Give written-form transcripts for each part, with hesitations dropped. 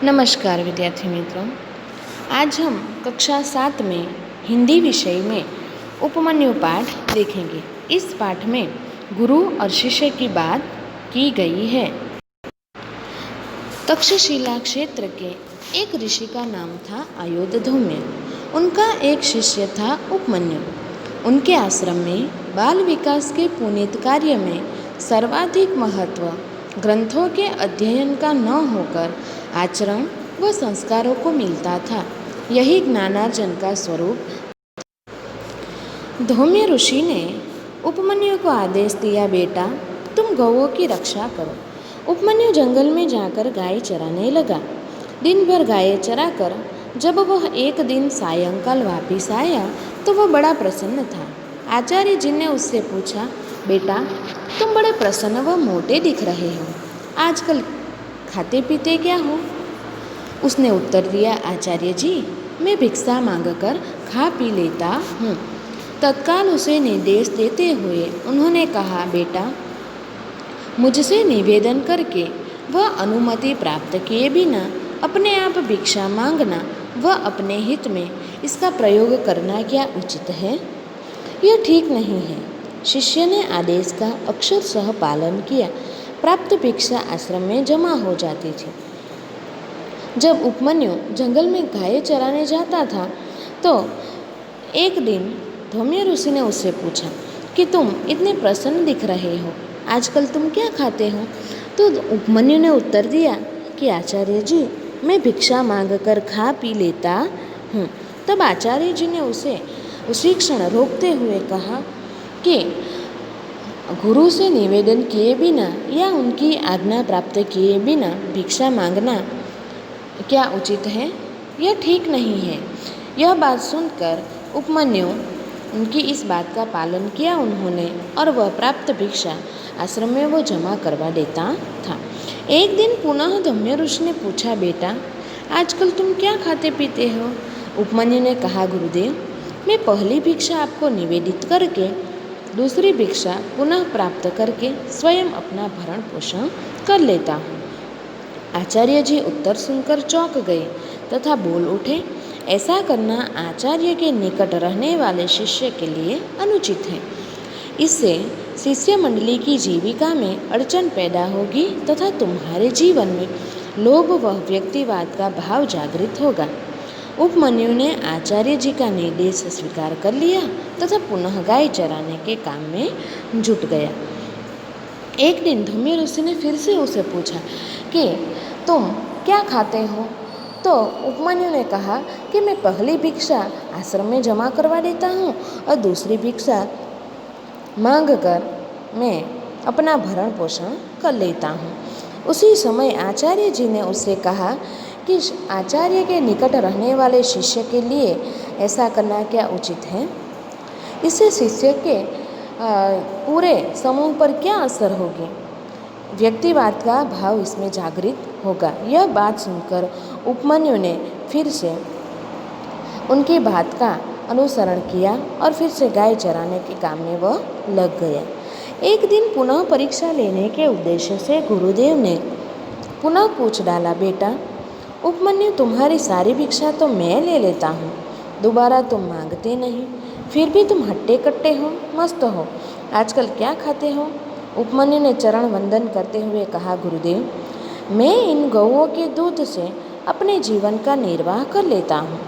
नमस्कार विद्यार्थी मित्रों। आज हम कक्षा 7 में हिंदी विषय में उपमन्यु पाठ देखेंगे। इस पाठ में गुरु और शिष्य की बात की गई है। तक्षशिला क्षेत्र के एक ऋषि का नाम था अयोधधौम्य। उनका एक शिष्य था उपमन्यु। उनके आश्रम में बाल विकास के पुनीत कार्य में सर्वाधिक महत्व ग्रंथों के अध्ययन का न होकर आचरण व संस्कारों को मिलता था। यही ज्ञानार्जन का स्वरूप। धौम्य ऋषि ने उपमन्यु को आदेश दिया, बेटा तुम गौओं की रक्षा करो। उपमन्यु जंगल में जाकर गाय चराने लगा। दिन भर गायें चराकर जब वह एक दिन सायंकाल वापिस आया तो वह बड़ा प्रसन्न था। आचार्य जी ने उससे पूछा, बेटा तुम बड़े प्रसन्न व मोटे दिख रहे हो, आजकल खाते पीते क्या हो? उसने उत्तर दिया, आचार्य जी मैं भिक्षा मांगकर खा पी लेता हूँ। तत्काल उसे निर्देश देते हुए उन्होंने कहा, बेटा मुझसे निवेदन करके वह अनुमति प्राप्त किए बिना अपने आप भिक्षा मांगना व अपने हित में इसका प्रयोग करना क्या उचित है? यह ठीक नहीं है। शिष्य ने आदेश का अक्षरशः पालन किया। प्राप्त भिक्षा आश्रम में जमा हो जाती थी। जब उपमन्यु जंगल में गायें चराने जाता था तो एक दिन धौम्य ऋषि ने उससे पूछा कि तुम इतने प्रसन्न दिख रहे हो, आजकल तुम क्या खाते हो? तो उपमन्यु ने उत्तर दिया कि आचार्य जी मैं भिक्षा मांगकर खा पी लेता हूँ। तब आचार्य जी ने उसे उसी क्षण रोकते हुए कहा कि गुरु से निवेदन किए बिना या उनकी आज्ञा प्राप्त किए बिना भिक्षा मांगना क्या उचित है? यह ठीक नहीं है। यह बात सुनकर उपमन्यु उनकी इस बात का पालन किया उन्होंने और वह प्राप्त भिक्षा आश्रम में वो जमा करवा देता था। एक दिन पुनः धौम्य ऋषि ने पूछा, बेटा आजकल तुम क्या खाते पीते हो? उपमन्यु ने कहा, गुरुदेव मैं पहली भिक्षा आपको निवेदित करके दूसरी भिक्षा पुनः प्राप्त करके स्वयं अपना भरण पोषण कर लेता हूँ। आचार्य जी उत्तर सुनकर चौंक गए तथा बोल उठे, ऐसा करना आचार्य के निकट रहने वाले शिष्य के लिए अनुचित है। इससे शिष्य मंडली की जीविका में अड़चन पैदा होगी तथा तुम्हारे जीवन में लोभ व व्यक्तिवाद का भाव जागृत होगा। उपमन्यु ने आचार्य जी का निर्देश स्वीकार कर लिया तथा पुनः गाय चराने के काम में जुट गया। एक दिन धौम्य ऋषि ने फिर से उसे पूछा कि तुम क्या खाते हो? तो उपमन्यु ने कहा कि मैं पहली भिक्षा आश्रम में जमा करवा देता हूँ और दूसरी भिक्षा मांग कर मैं अपना भरण पोषण कर लेता हूँ। उसी समय आचार्य जी ने उससे कहा कि आचार्य के निकट रहने वाले शिष्य के लिए ऐसा करना क्या उचित है? इससे शिष्य के पूरे समूह पर क्या असर होगी? व्यक्तिवाद का भाव इसमें जागृत होगा। यह बात सुनकर उपमन्यु ने फिर से उनकी बात का अनुसरण किया और फिर से गाय चराने के काम में वह लग गया। एक दिन पुनः परीक्षा लेने के उद्देश्य से गुरुदेव ने पुनः पूछ डाला, बेटा उपमन्यु तुम्हारी सारी भिक्षा तो मैं ले लेता हूँ, दोबारा तुम मांगते नहीं, फिर भी तुम हट्टे कट्टे हो, मस्त हो, आजकल क्या खाते हो? उपमन्यु ने चरण वंदन करते हुए कहा, गुरुदेव मैं इन गौओं के दूध से अपने जीवन का निर्वाह कर लेता हूँ।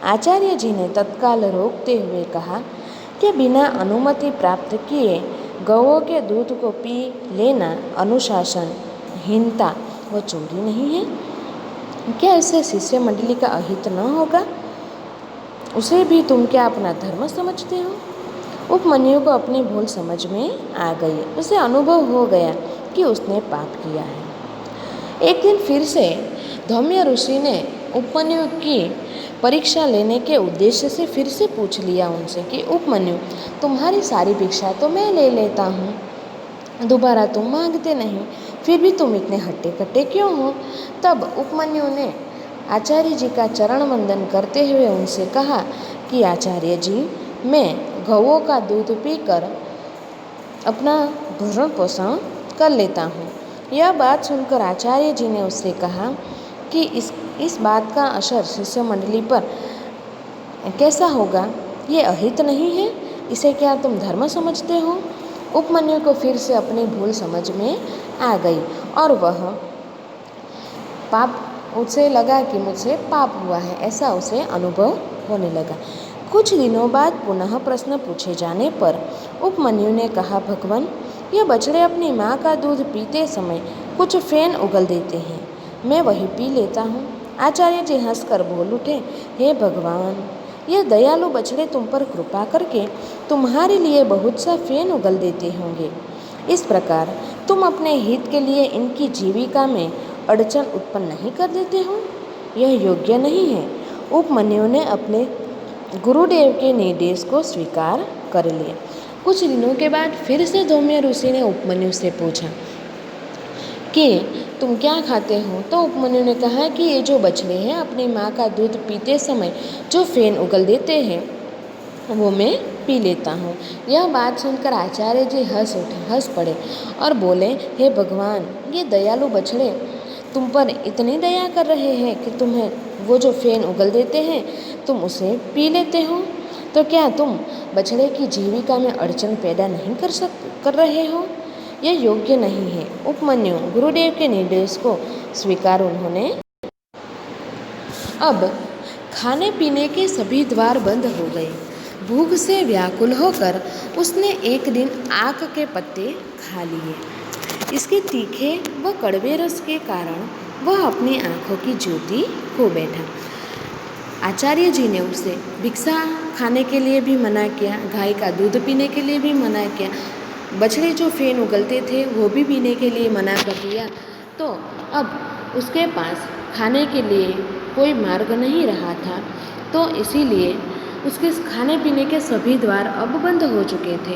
आचार्य जी ने तत्काल रोकते हुए कहा कि बिना अनुमति प्राप्त किए गौओं के दूध को पी लेना अनुशासन हीनता व चोरी नहीं है? क्या इससे शिष्य मंडली का अहित न होगा? उसे भी तुम क्या अपना धर्म समझते हो? उपमन्यु को अपनी भूल समझ में आ गई। उसे अनुभव हो गया कि उसने पाप किया है। एक दिन फिर से धौम्य ऋषि ने उपमन्यु की परीक्षा लेने के उद्देश्य से फिर से पूछ लिया उनसे कि उपमन्यु तुम्हारी सारी भिक्षा तो मैं ले लेता हूँ, दोबारा तुम मांगते नहीं, फिर भी तुम इतने हट्टे कट्टे क्यों हो? तब उपमन्यु ने आचार्य जी का चरण वंदन करते हुए उनसे कहा कि आचार्य जी मैं गौओं का दूध पीकर अपना भरण पोषण कर लेता हूँ। यह बात सुनकर आचार्य जी ने उससे कहा कि इस बात का असर शिष्य मंडली पर कैसा होगा, ये अहित नहीं है? इसे क्या तुम धर्म समझते हो? उपमन्यु को फिर से अपनी भूल समझ में आ गई और वह पाप उसे लगा कि मुझसे पाप हुआ है, ऐसा उसे अनुभव होने लगा। कुछ दिनों बाद पुनः प्रश्न पूछे जाने पर उपमन्यु ने कहा, भगवान, ये बछड़े अपनी माँ का दूध पीते समय कुछ फेन उगल देते हैं, मैं वही पी लेता हूँ। आचार्य जी हंसकर बोल उठे, हे भगवान, यह दयालु बछड़े तुम पर कृपा करके तुम्हारे लिए बहुत सा फेन उगल देते होंगे। इस प्रकार तुम अपने हित के लिए इनकी जीविका में अड़चन उत्पन्न नहीं कर देते हो, यह योग्य नहीं है। उपमन्यु ने अपने गुरुदेव के निर्देश को स्वीकार कर लिया। कुछ दिनों के बाद फिर से धौम्य ऋषि ने उपमन्यु से पूछा कि तुम क्या खाते हो? तो उपमन्यु ने कहा कि ये जो बछड़े हैं अपनी माँ का दूध पीते समय जो फेन उगल देते हैं वो मैं पी लेता हूँ। यह बात सुनकर आचार्य जी हंस पड़े और बोले, हे भगवान, ये दयालु बछड़े तुम पर इतनी दया कर रहे हैं कि तुम्हें वो जो फेन उगल देते हैं तुम उसे पी लेते हो, तो क्या तुम बछड़े की जीविका में अड़चन पैदा नहीं कर रहे हो? यह योग्य नहीं है। उपमन्यु गुरुदेव के निर्देश को स्वीकार उन्होंने। अब खाने पीने के सभी द्वार बंद हो गए। भूख से व्याकुल होकर उसने एक दिन आक के पत्ते खा लिए। इसके तीखे व कड़वे रस के कारण वह अपनी आँखों की ज्योति खो बैठा। आचार्य जी ने उसे भिक्षा खाने के लिए भी मना किया, गाय का दूध पीने के लिए भी मना किया, बछड़े जो फेन उगलते थे वो भी पीने के लिए मना कर दिया। तो अब उसके पास खाने के लिए कोई मार्ग नहीं रहा था, तो इसीलिए उसके खाने पीने के सभी द्वार अब बंद हो चुके थे।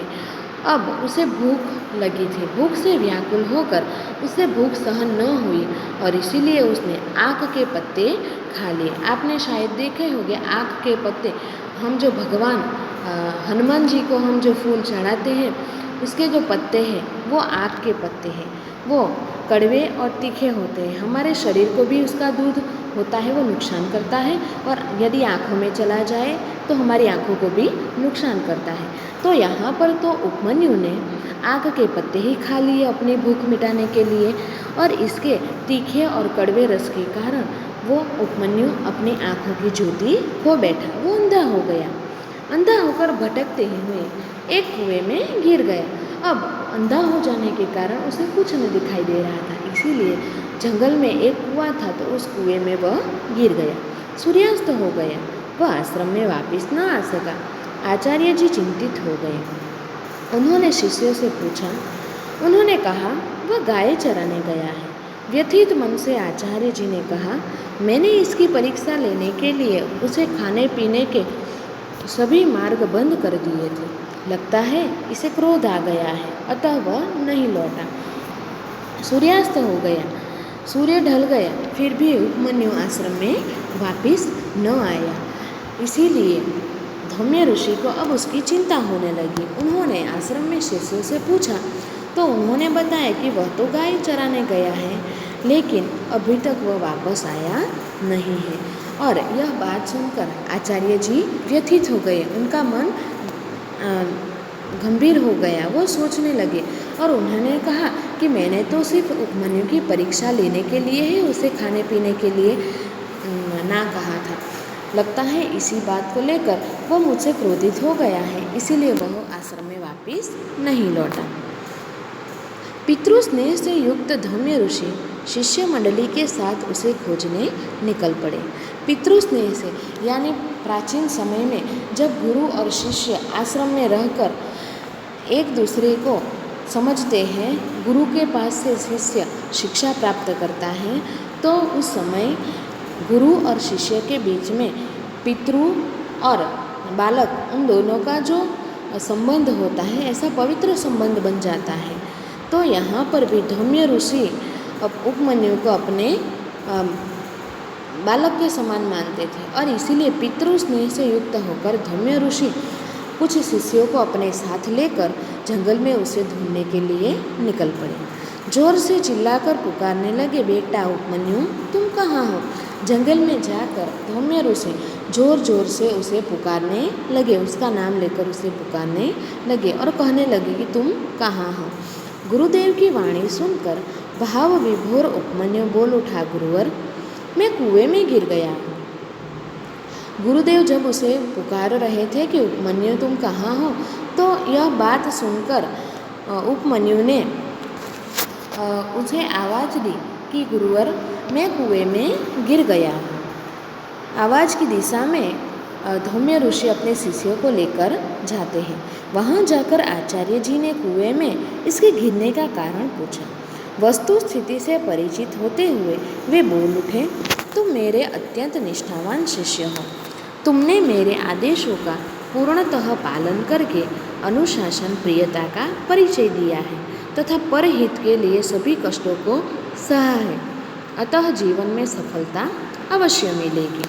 अब उसे भूख लगी थी। भूख से व्याकुल होकर उसे भूख सहन न हुई और इसीलिए उसने आक के पत्ते खा लिए। आपने शायद देखे होंगे आक के पत्ते, हम जो भगवान हनुमान जी को हम जो फूल चढ़ाते हैं उसके जो पत्ते हैं वो आक के पत्ते हैं। वो कड़वे और तीखे होते हैं। हमारे शरीर को भी उसका दूध होता है वो नुकसान करता है, और यदि आँखों में चला जाए तो हमारी आँखों को भी नुकसान करता है। तो यहाँ पर तो उपमन्यु ने आक के पत्ते ही खा लिए अपनी भूख मिटाने के लिए, और इसके तीखे और कड़वे रस के कारण वो उपमन्यु अपनी आँखों की ज्योति खो बैठा। वो अंधा हो गया। अंधा होकर भटकते हुए एक कुएं में गिर गया। अब अंधा हो जाने के कारण उसे कुछ न दिखाई दे रहा था, इसीलिए जंगल में एक कुआं था तो उस कुएं में वह गिर गया। सूर्यास्त हो गया, वह आश्रम में वापस न आ सका। आचार्य जी चिंतित हो गए। उन्होंने शिष्यों से पूछा। उन्होंने कहा, वह गाय चराने गया है। व्यथित मन से आचार्य जी ने कहा, मैंने इसकी परीक्षा लेने के लिए उसे खाने पीने के सभी मार्ग बंद कर दिए थे। लगता है इसे क्रोध आ गया है, अतः वह नहीं लौटा। सूर्यास्त हो गया, सूर्य ढल गया, फिर भी उपमन्यु आश्रम में वापस न आया। इसीलिए धौम्य ऋषि को अब उसकी चिंता होने लगी। उन्होंने आश्रम में शिष्यों से पूछा तो उन्होंने बताया कि वह तो गाय चराने गया है, लेकिन अभी तक वह वापस आया नहीं है। और यह बात सुनकर आचार्य जी व्यथित हो गए। उनका मन गंभीर हो गया। वो सोचने लगे और उन्होंने कहा कि मैंने तो सिर्फ उपमन्यु की परीक्षा लेने के लिए ही उसे खाने पीने के लिए ना कहा था। लगता है इसी बात को लेकर वह मुझसे क्रोधित हो गया है, इसीलिए वह आश्रम में वापस नहीं लौटा। पितृस्नेह से युक्त धौम्य ऋषि शिष्य मंडली के साथ उसे खोजने निकल पड़े। पितृस्नेह से यानी प्राचीन समय में जब गुरु और शिष्य आश्रम में रहकर एक दूसरे को समझते हैं, गुरु के पास से शिष्य शिक्षा प्राप्त करता है, तो उस समय गुरु और शिष्य के बीच में पितृ और बालक उन दोनों का जो संबंध होता है ऐसा पवित्र संबंध बन जाता है। तो यहाँ पर भी धौम्य ऋषि उपमन्यु को अपने बालक के समान मानते थे और इसीलिए पितृ स्नेह से युक्त होकर धौम्य ऋषि कुछ शिष्यों को अपने साथ लेकर जंगल में उसे ढूंढने के लिए निकल पड़े। जोर से चिल्लाकर पुकारने लगे, बेटा उपमन्यु तुम कहाँ हो? जंगल में जाकर धौम्य ऋषि जोर जोर से उसे पुकारने लगे, उसका नाम लेकर उसे पुकारने लगे और कहने लगे कि तुम कहाँ हो? गुरुदेव की वाणी सुनकर भाव विभोर उपमन्यु बोल उठा, गुरुवर मैं कुएं में गिर गया हूँ। गुरुदेव जब उसे पुकार रहे थे कि उपमन्यु तुम कहाँ हो, तो यह बात सुनकर उपमन्यु ने उसे आवाज़ दी कि गुरुवर मैं कुएं में गिर गया हूँ। आवाज़ की दिशा में धौम्य ऋषि अपने शिष्यों को लेकर जाते हैं। वहाँ जाकर आचार्य जी ने कुएं में इसके गिरने का कारण पूछा। वस्तु स्थिति से परिचित होते हुए वे बोल उठे, तुम मेरे अत्यंत निष्ठावान शिष्य हो। तुमने मेरे आदेशों का पूर्णतः पालन करके अनुशासन प्रियता का परिचय दिया है तथा परहित के लिए सभी कष्टों को सहा है, अतः जीवन में सफलता अवश्य मिलेगी।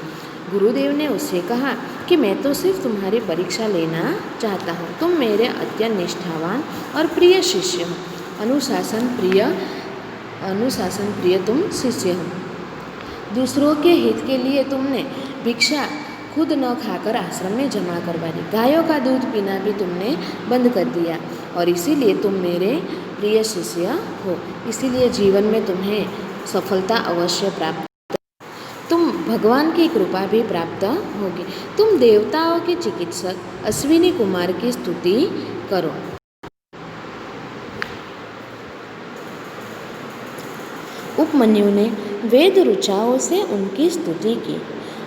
गुरुदेव ने उससे कहा कि मैं तो सिर्फ तुम्हारी परीक्षा लेना चाहता हूँ। तुम मेरे अत्यंत निष्ठावान और प्रिय शिष्य हो। अनुशासन प्रिय तुम शिष्य हो। दूसरों के हित के लिए तुमने भिक्षा खुद न खाकर आश्रम में जमा करवा दी। गायों का दूध पीना भी तुमने बंद कर दिया और इसीलिए तुम मेरे प्रिय शिष्य हो। इसीलिए जीवन में तुम्हें सफलता अवश्य प्राप्त, तुम भगवान की कृपा भी प्राप्त होगी। तुम देवताओं के चिकित्सक अश्विनी कुमार की स्तुति करो। उपमन्यु ने वेद ऋचाओं से उनकी स्तुति की।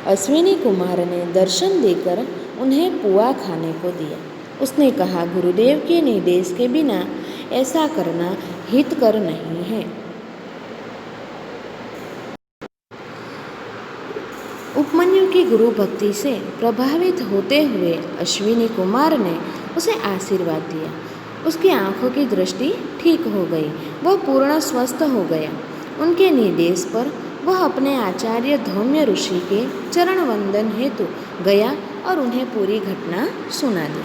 अश्विनी कुमार ने दर्शन देकर उन्हें पुआ खाने को दिया। उसने कहा, गुरुदेव के निर्देश के बिना ऐसा करना हितकर नहीं है। उपमन्यु की गुरु भक्ति से प्रभावित होते हुए अश्विनी कुमार ने उसे आशीर्वाद दिया। उसकी आंखों की दृष्टि ठीक हो गई, वह पूर्ण स्वस्थ हो गया। उनके निर्देश पर वह अपने आचार्य धौम्य ऋषि के चरण वंदन हेतु गया और उन्हें पूरी घटना सुना दी।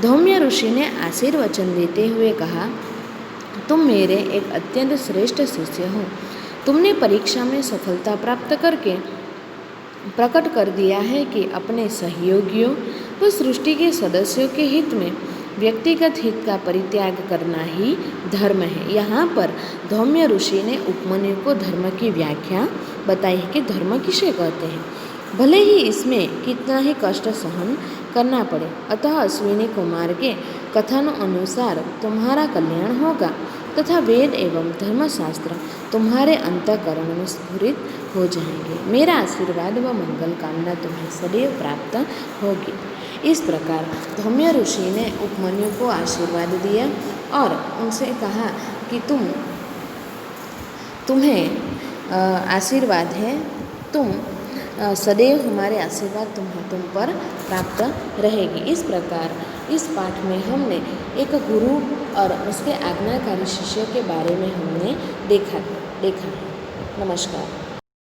धौम्य ऋषि ने आशीर्वचन देते हुए कहा, तुम मेरे एक अत्यंत श्रेष्ठ शिष्य हो। तुमने परीक्षा में सफलता प्राप्त करके प्रकट कर दिया है कि अपने सहयोगियों व सृष्टि के सदस्यों के हित में व्यक्तिगत हित का परित्याग करना ही धर्म है। यहाँ पर धौम्य ऋषि ने उपमन्यु को धर्म की व्याख्या बताई है कि धर्म किसे कहते हैं, भले ही इसमें कितना ही कष्ट सहन करना पड़े। अतः अश्विनी कुमार के कथन अनुसार तुम्हारा कल्याण होगा तथा वेद एवं धर्मशास्त्र तुम्हारे अंतःकरण में स्फुरित हो जाएंगे। मेरा आशीर्वाद व मंगल कामना तुम्हें सदैव प्राप्त होगी। इस प्रकार धौम्य ऋषि ने उपमन्यु को आशीर्वाद दिया और उनसे कहा कि तुम्हें आशीर्वाद है, तुम सदैव हमारे आशीर्वाद तुम पर प्राप्त रहेगी। इस प्रकार इस पाठ में हमने एक गुरु और उसके आज्ञाकारी शिष्य के बारे में हमने देखा है। नमस्कार।